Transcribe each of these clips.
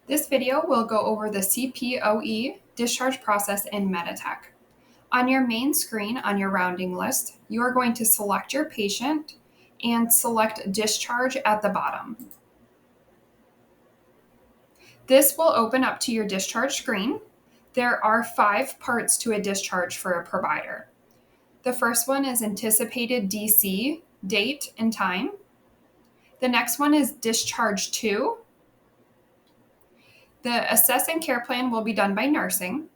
This video will go over the CPOE discharge process in Meditech. On your main screen on your rounding list, you are going to select your patient and select discharge at the bottom. This will open up to your discharge screen. There are 5 parts to a discharge for a provider. The first one is anticipated DC, date and time. The next one is discharge to. The assess and care plan will be done by nursing.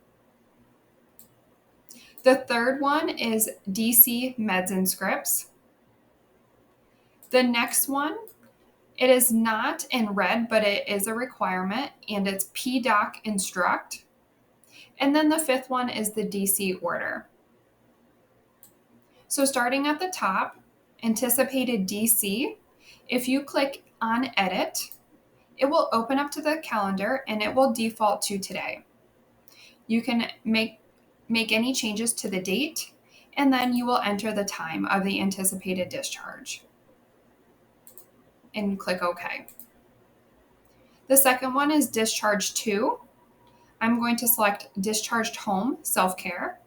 The third one is DC meds and scripts. The next one, it is not in red, but it is a requirement, and it's PDoc instruct. And then the fifth one is the DC order. So starting at the top, anticipated DC, if you click on edit, it will open up to the calendar and it will default to today. You can make any changes to the date, and then you will enter the time of the anticipated discharge and click OK. The second one is discharge to. I'm going to select discharged home self-care.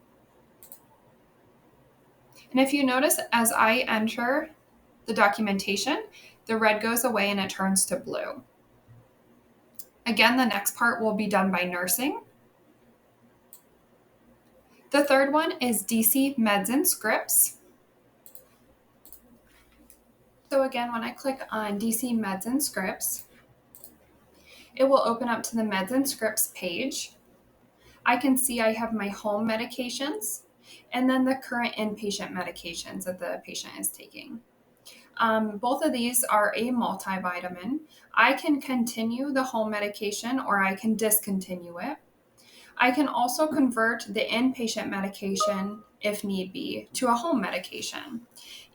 And if you notice, as I enter the documentation, the red goes away and it turns to blue. Again, the next part will be done by nursing. The third one is DC meds and scripts. So again, when I click on DC meds and scripts, it will open up to the meds and scripts page. I can see I have my home medications and then the current inpatient medications that the patient is taking. Both of these are a multivitamin. I can continue the home medication or I can discontinue it. I can also convert the inpatient medication, if need be, to a home medication.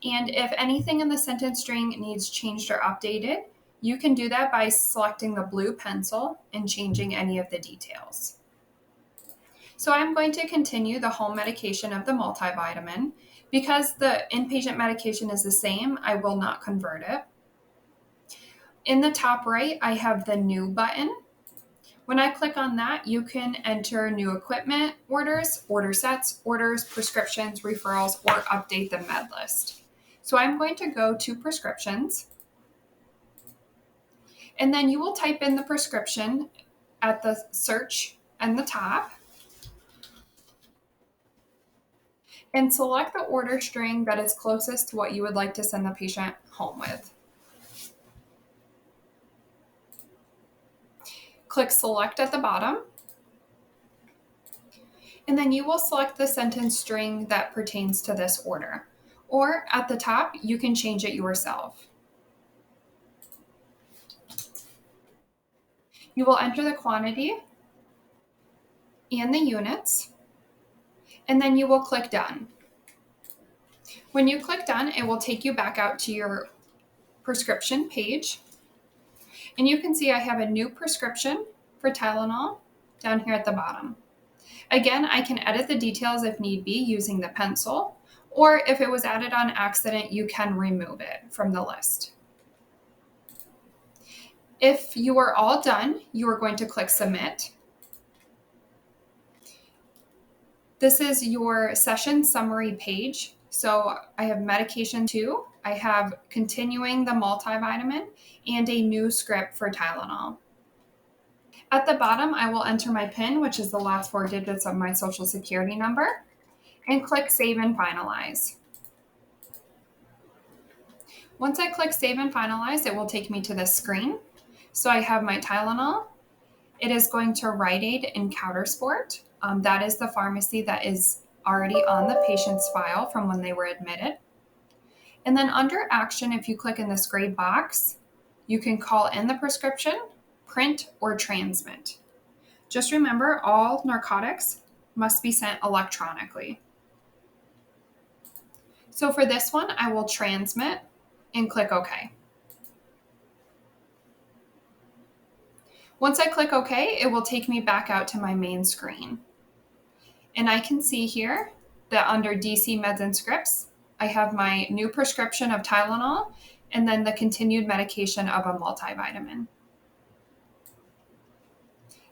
And if anything in the sentence string needs changed or updated, you can do that by selecting the blue pencil and changing any of the details. So I'm going to continue the home medication of the multivitamin. Because the inpatient medication is the same, I will not convert it. In the top right, I have the new button. When I click on that, you can enter new equipment orders, order sets, orders, prescriptions, referrals, or update the med list. So I'm going to go to prescriptions. And then you will type in the prescription at the search and the top. And select the order string that is closest to what you would like to send the patient home with. Click select at the bottom. And then you will select the sentence string that pertains to this order. Or at the top, you can change it yourself. You will enter the quantity and the units, and then you will click done. When you click done, it will take you back out to your prescription page. And you can see I have a new prescription for Tylenol down here at the bottom. Again, I can edit the details if need be using the pencil, or if it was added on accident, you can remove it from the list. If you are all done, you are going to click submit. This is your session summary page. So I have medication 2, I have continuing the multivitamin, and a new script for Tylenol. At the bottom, I will enter my PIN, which is the last 4 digits of my social security number, and click save and finalize. Once I click save and finalize, it will take me to this screen. So I have my Tylenol. It is going to Rite Aid and Countersport. That is the pharmacy that is already on the patient's file from when they were admitted. And then under action, if you click in this gray box, you can call in the prescription, print, or transmit. Just remember, all narcotics must be sent electronically. So for this one, I will transmit and click OK. Once I click OK, it will take me back out to my main screen. And I can see here that under DC meds and scripts, I have my new prescription of Tylenol and then the continued medication of a multivitamin.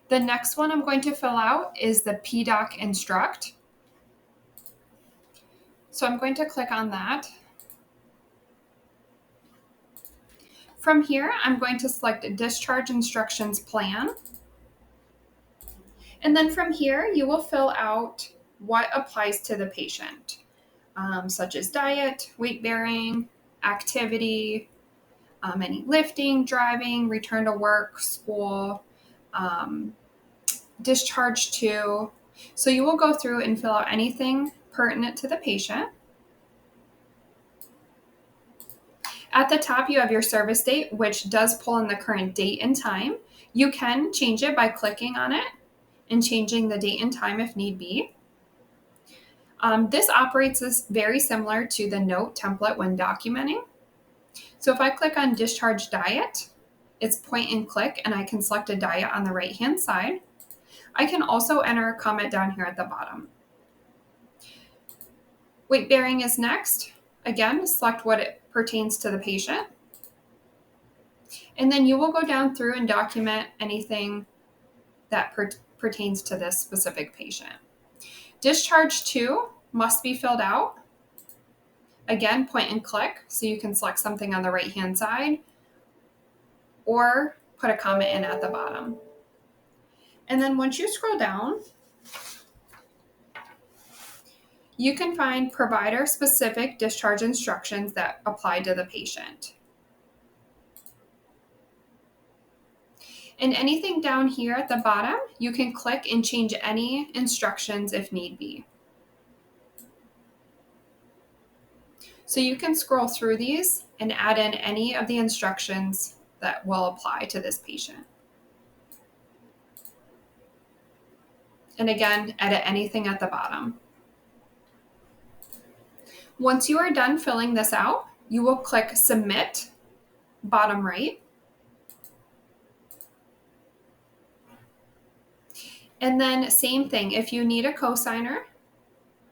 The next one I'm going to fill out is the PDoc Instruct. So I'm going to click on that. From here, I'm going to select Discharge Instructions Plan. And then from here, you will fill out what applies to the patient, such as diet, weight bearing, activity, any lifting, driving, return to work, school, discharge to. So you will go through and fill out anything pertinent to the patient. At the top, you have your service date, which does pull in the current date and time. You can change it by clicking on it and changing the date and time if need be. This operates as very similar to the note template when documenting. So if I click on discharge diet, it's point and click, and I can select a diet on the right-hand side. I can also enter a comment down here at the bottom. Weight bearing is next. Again, select what it pertains to the patient. And then you will go down through and document anything that pertains to this specific patient. Discharge to must be filled out. Again, point and click, so you can select something on the right-hand side or put a comment in at the bottom. And then once you scroll down, you can find provider-specific discharge instructions that apply to the patient. And anything down here at the bottom, you can click and change any instructions if need be. So you can scroll through these and add in any of the instructions that will apply to this patient. And again, edit anything at the bottom. Once you are done filling this out, you will click Submit, bottom right. And then same thing, if you need a cosigner,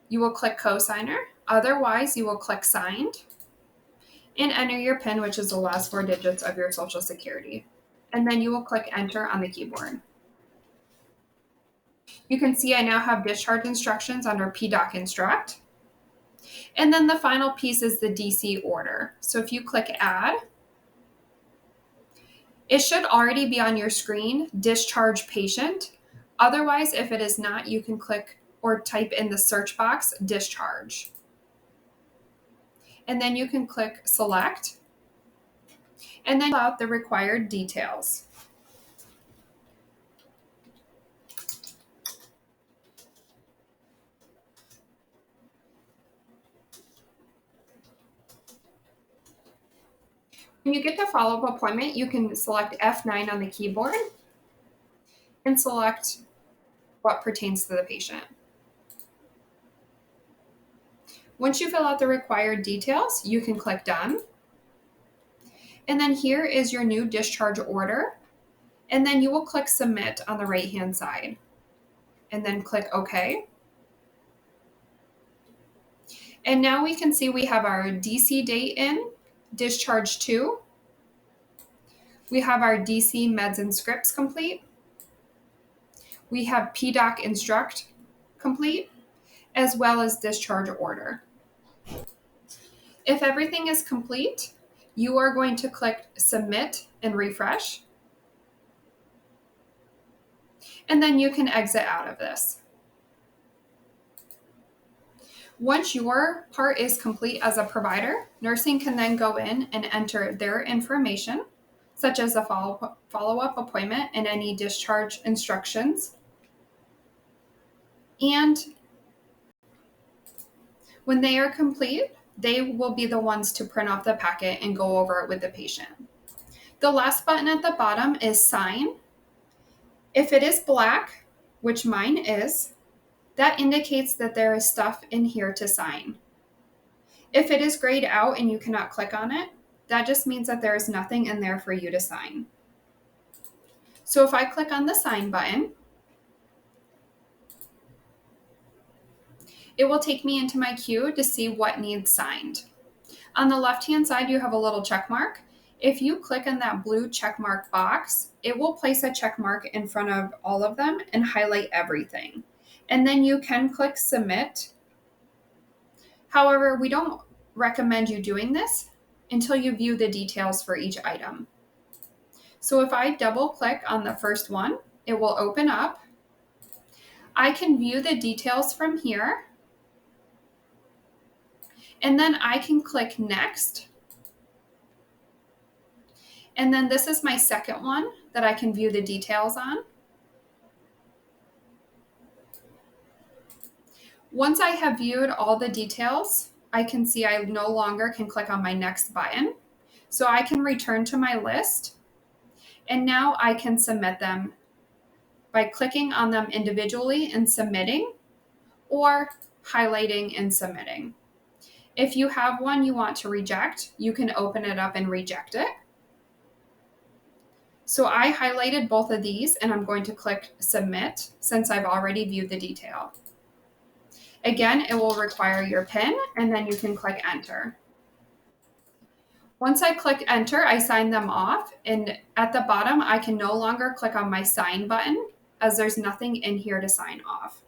you will click Cosigner. Otherwise, you will click Signed and enter your PIN, which is the last 4 digits of your Social Security. And then you will click Enter on the keyboard. You can see I now have discharge instructions under PDoc Instruct. And then the final piece is the DC order. So if you click Add, it should already be on your screen, Discharge Patient. Otherwise, if it is not, you can click or type in the search box, Discharge. And then you can click Select, and then fill out the required details. When you get to follow-up appointment, you can select F9 on the keyboard and select what pertains to the patient. Once you fill out the required details, you can click Done. And then here is your new discharge order. And then you will click Submit on the right-hand side. And then click OK. And now we can see we have our DC date in, discharge to. We have our DC meds and scripts complete. We have PDoc Instruct complete, as well as discharge order. If everything is complete, you are going to click Submit and Refresh. And then you can exit out of this. Once your part is complete as a provider, nursing can then go in and enter their information, such as a follow-up appointment and any discharge instructions. And when they are complete, they will be the ones to print off the packet and go over it with the patient. The last button at the bottom is Sign. If it is black, which mine is, that indicates that there is stuff in here to sign. If it is grayed out and you cannot click on it, that just means that there is nothing in there for you to sign. So if I click on the Sign button, it will take me into my queue to see what needs signed. On the left-hand side, you have a little check mark. If you click on that blue check mark box, it will place a check mark in front of all of them and highlight everything. And then you can click submit. However, we don't recommend you doing this until you view the details for each item. So if I double click on the first one, it will open up. I can view the details from here. And then I can click next. And then this is my second one that I can view the details on. Once I have viewed all the details, I can see I no longer can click on my next button. So I can return to my list, and now I can submit them by clicking on them individually and submitting, or highlighting and submitting. If you have one you want to reject, you can open it up and reject it. So I highlighted both of these, and I'm going to click submit since I've already viewed the detail. Again, it will require your PIN, and then you can click enter. Once I click enter, I sign them off, and at the bottom, I can no longer click on my sign button as there's nothing in here to sign off.